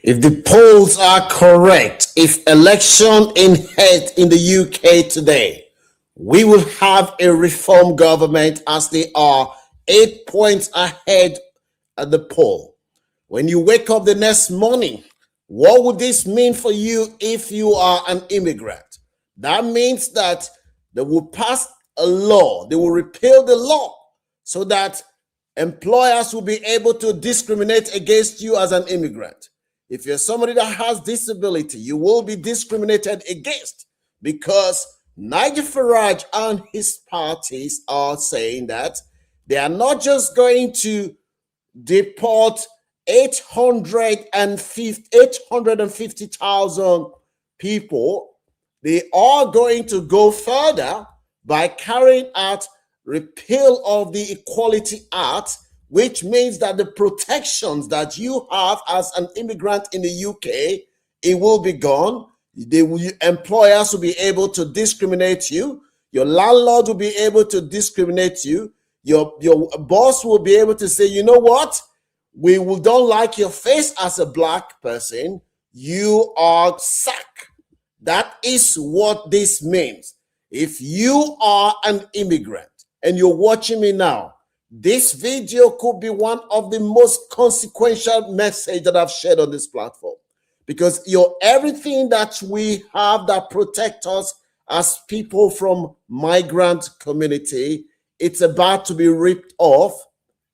If the polls are correct, if election in the UK today, we will have a reform government as they are 8 points ahead at the poll. When you wake up the next morning, what would this mean for you if you are an immigrant? That means that they will pass a law, they will repeal the law so that employers will be able to discriminate against you as an immigrant. If you're somebody that has disability, you will be discriminated against because Nigel Farage and his parties are saying that they are not just going to deport 850,000 people. They are going to go further by carrying out repeal of the Equality Act, which means that the protections that you have as an immigrant in the UK, it will be gone. Employers will be able to discriminate you. Your landlord will be able to discriminate you. Your boss will be able to say, you know what? We don't like your face as a black person. You are sacked. That is what this means. If you are an immigrant and you're watching me now, this video could be one of the most consequential messages that I've shared on this platform, because everything that we have that protect us as people from migrant community, it's about to be ripped off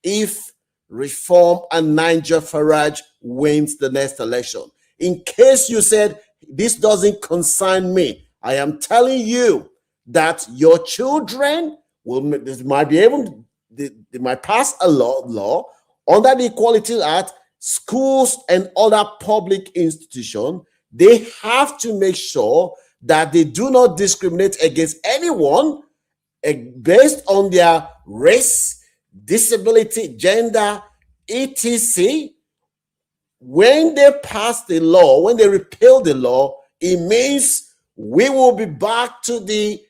if Reform and Nigel Farage wins the next election. In case you said, this doesn't concern me, I am telling you that your children they might pass a law under the Equality Act. Schools and other public institutions, they have to make sure that they do not discriminate against anyone based on their race, disability, gender, etc. When they pass the law, when they repeal the law, it means we will be back to the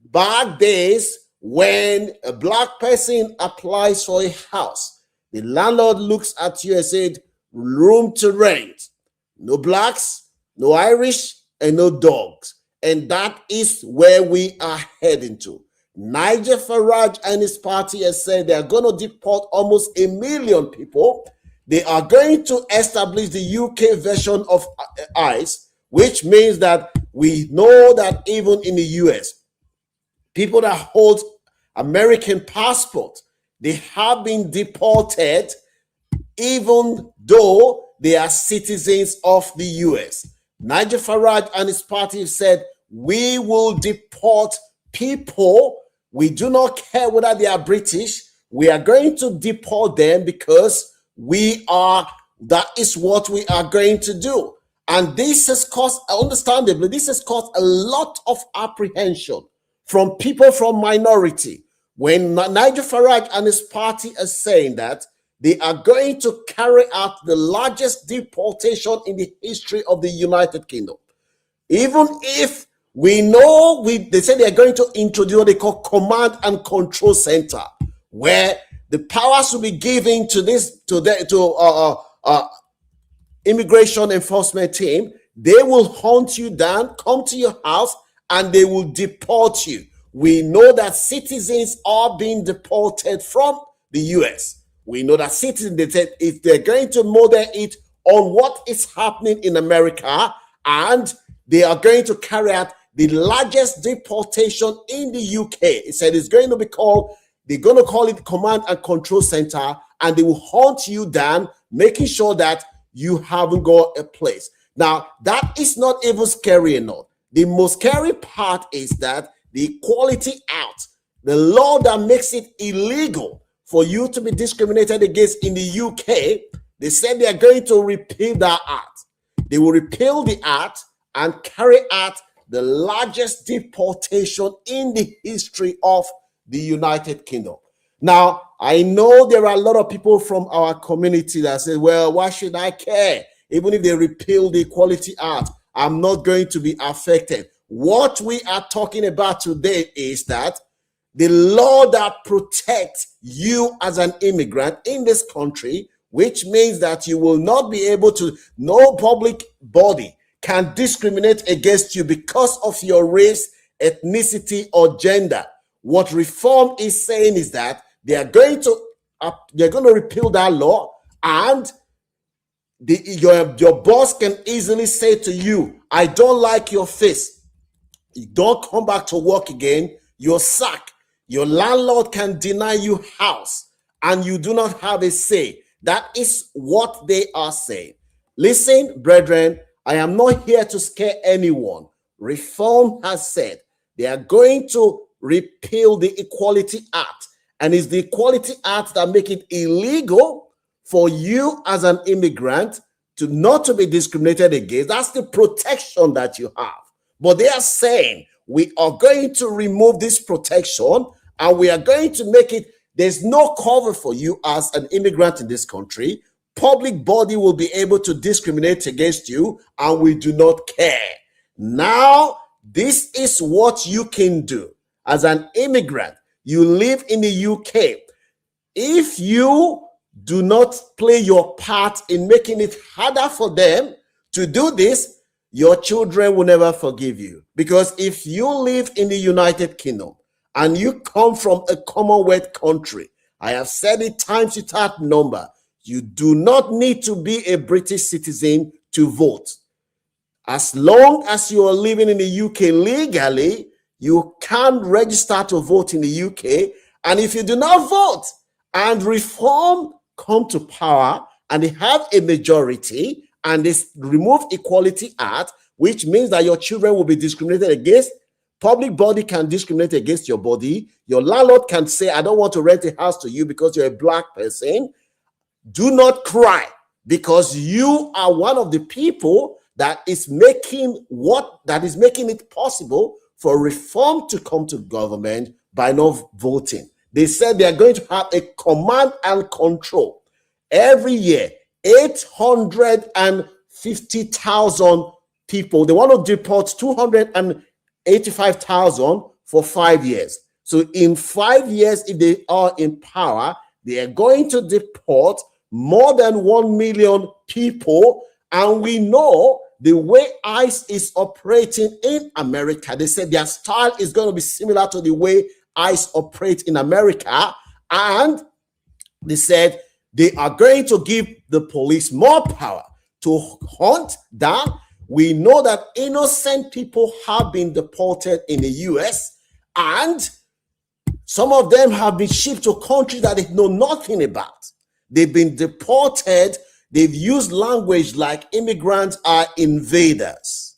bad days when a black person applies for a house. The landlord looks at you and said, room to rent. No blacks, no Irish, and no dogs. And that is where we are heading to. Nigel Farage and his party has said they are going to deport almost 1 million people. They are going to establish the UK version of ICE, which means that we know that even in the US, people that hold American passports, they have been deported even though they are citizens of the US. Nigel Farage and his party have said, we will deport people. We do not care whether they are British. We are going to deport them because that is what we are going to do. And this has caused, understandably, this has caused a lot of apprehension from people from minority. When Nigel Farage and his party are saying that they are going to carry out the largest deportation in the history of the United Kingdom, even if we know they say they are going to introduce what they call command and control center, where the powers will be given to immigration enforcement team. They will hunt you down, come to your house, and they will deport you. We know that citizens are being deported from the US. We know that citizens, they said, if they're going to model it on what is happening in America, and they are going to carry out the largest deportation in the UK. It said it's going to be called, they're going to call it Command and Control Center, and they will hunt you down, making sure that you haven't got a place. Now, that is not even scary enough. The most scary part is that the Equality Act, the law that makes it illegal for you to be discriminated against in the UK, they said they are going to repeal that act. They will repeal the act and carry out the largest deportation in the history of the United Kingdom. Now, I know there are a lot of people from our community that say, well, why should I care? Even if they repeal the Equality Act, I'm not going to be affected. What we are talking about today is that the law that protects you as an immigrant in this country which means that you will not be able to, no public body can discriminate against you because of your race, ethnicity, or gender. What reform is saying is that they're going to repeal that law, and your boss can easily say to you, I don't like your face. You don't come back to work again, you're sacked. Your landlord can deny you house, and you do not have a say. That is what they are saying. Listen, brethren, I am not here to scare anyone. Reform has said they are going to repeal the Equality Act, and it's the Equality Act that make it illegal for you as an immigrant to not to be discriminated against. That's the protection that you have. But they are saying we are going to remove this protection, and we are going to make it, there's no cover for you as an immigrant in this country. Public body will be able to discriminate against you, and we do not care. Now, this is what you can do as an immigrant. You live in the UK. If you do not play your part in making it harder for them to do this, your children will never forgive you. Because if you live in the United Kingdom and you come from a Commonwealth country, I have said it times without number, you do not need to be a British citizen to vote. As long as you are living in the UK legally, you can register to vote in the UK. And if you do not vote and reform come to power and they have a majority and they remove Equality Act, which means that your children will be discriminated against, public body can discriminate against your body, your landlord can say, I don't want to rent a house to you because you're a black person. Do not cry, because you are one of the people that is making it possible for reform to come to government by not voting. They said they are going to have a command and control. Every year, 850,000 people, they want to deport 285,000 for 5 years. So in 5 years, if they are in power, they are going to deport more than 1 million people. And we know the way ICE is operating in America. They said their style is going to be similar to the way ICE operate in America. And they said they are going to give the police more power to hunt down. We know that innocent people have been deported in the US, and some of them have been shipped to countries that they know nothing about. They've been deported. They've used language like immigrants are invaders.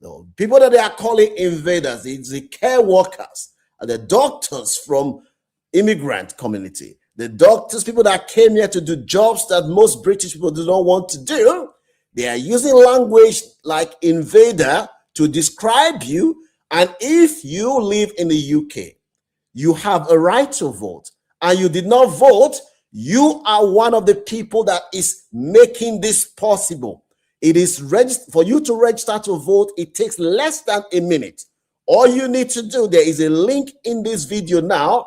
No, people that they are calling invaders, it's the care workers, the doctors from immigrant community, the doctors, people that came here to do jobs that most British people do not want to do. They are using language like invader to describe you. And if you live in the UK, you have a right to vote, and you did not vote, you are one of the people that is making this possible. It is for you to register to vote. It takes less than a minute. All you need to do, there is a link in this video now.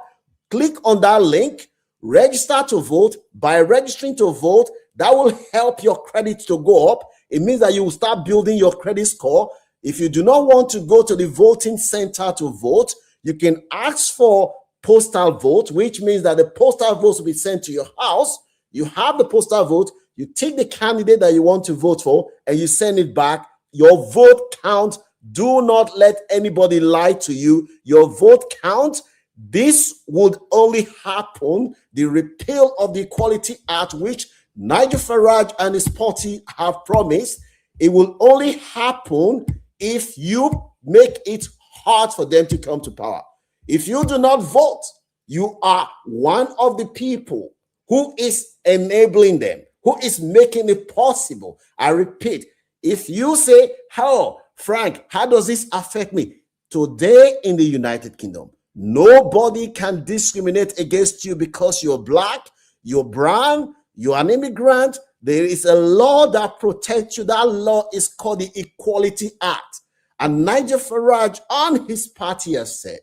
Click on that link, register to vote. By registering to vote, that will help your credit to go up. It means that you will start building your credit score. If you do not want to go to the voting center to vote, you can ask for postal vote, which means that the postal votes will be sent to your house. You have the postal vote, you take the candidate that you want to vote for, and you send it back. Your vote counts. Do not let anybody lie to you. Your vote counts. This would only happen, the repeal of the Equality Act, which Nigel Farage and his party have promised. It will only happen if you make it hard for them to come to power. If you do not vote, you are one of the people who is enabling them, who is making it possible. I repeat, if you say, how, Frank, how does this affect me? Today in the United Kingdom, nobody can discriminate against you because you're black, you're brown, you're an immigrant. There is a law that protects you. That law is called the Equality Act. And Nigel Farage and his party has said,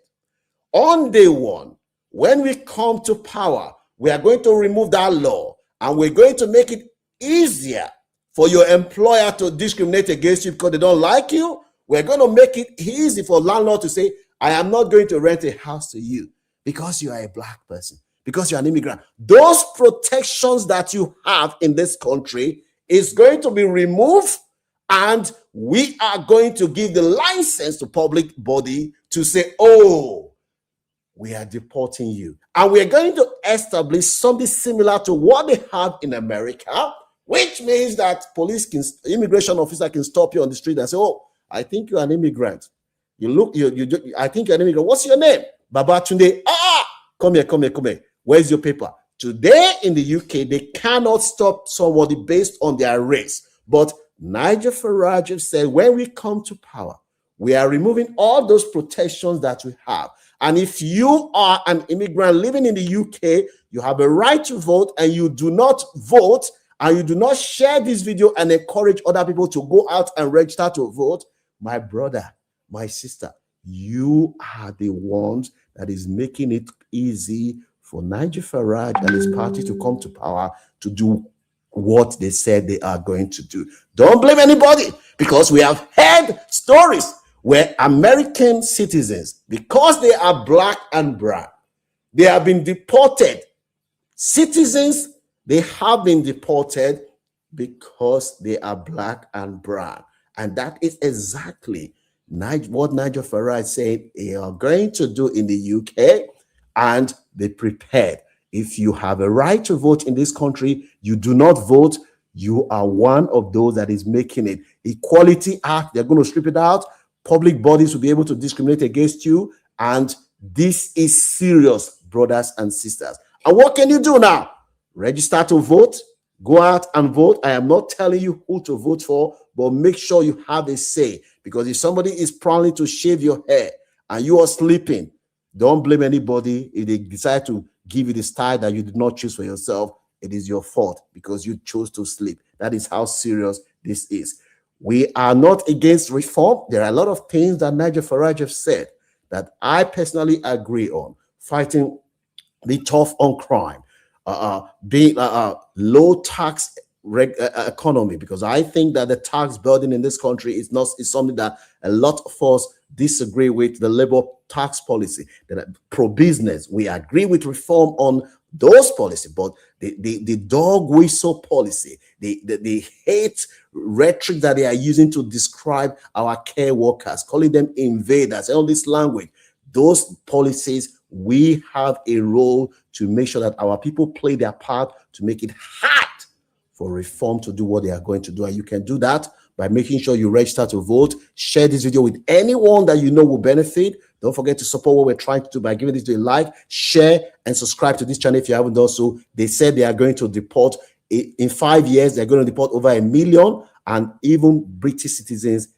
on day one, when we come to power, we are going to remove that law, and we're going to make it easier for your employer to discriminate against you because they don't like you. We're going to make it easy for landlord to say, I am not going to rent a house to you because you are a black person, because you're an immigrant. Those protections that you have in this country is going to be removed, and we are going to give the license to public body to say, oh, we are deporting you. And we're going to establish something similar to what they have in America, which means that immigration officer can stop you on the street and say, oh, I think you're an immigrant. I think you're an immigrant. What's your name? Babatunde. Come here. Where's your paper? Today in the UK, they cannot stop somebody based on their race. But Nigel Farage said, when we come to power, we are removing all those protections that we have. And if you are an immigrant living in the UK, you have a right to vote, and you do not vote, and you do not share this video and encourage other people to go out and register to vote, my brother, my sister, you are the ones that is making it easy for Nigel Farage and his party to come to power to do what they said they are going to do. Don't blame anybody, because we have heard stories where American citizens, because they are black and brown, they have been deported. Citizens, they have been deported because they are black and brown. And that is exactly what Nigel Farage said they are going to do in the UK, and they prepared. If you have a right to vote in this country, you do not vote, you are one of those that is making it. Equality Act, they're going to strip it out. Public bodies will be able to discriminate against you. And this is serious, brothers and sisters. And what can you do now? Register to vote. Go out and vote. I am not telling you who to vote for, but make sure you have a say. Because if somebody is planning to shave your hair and you are sleeping, don't blame anybody. If they decide to give you the style that you did not choose for yourself, it is your fault because you chose to sleep. That is how serious this is. We are not against reform. There are a lot of things that Nigel Farage have said that I personally agree on. Fighting the tough on crime, being low tax economy, because I think that the tax burden in this country is something that a lot of us disagree with. The labor tax policy, that pro-business, we agree with reform on those policies, but the dog whistle policy, the hate rhetoric that they are using to describe our care workers, calling them invaders, all this language, those policies, we have a role to make sure that our people play their part to make it hard for reform to do what they are going to do. And you can do that by making sure you register to vote. Share this video with anyone that you know will benefit. Don't forget to support what we're trying to do by giving this video a like, share, and subscribe to this channel if you haven't done so. They said they are going to deport, in 5 years, they're going to deport over 1 million, and even British citizens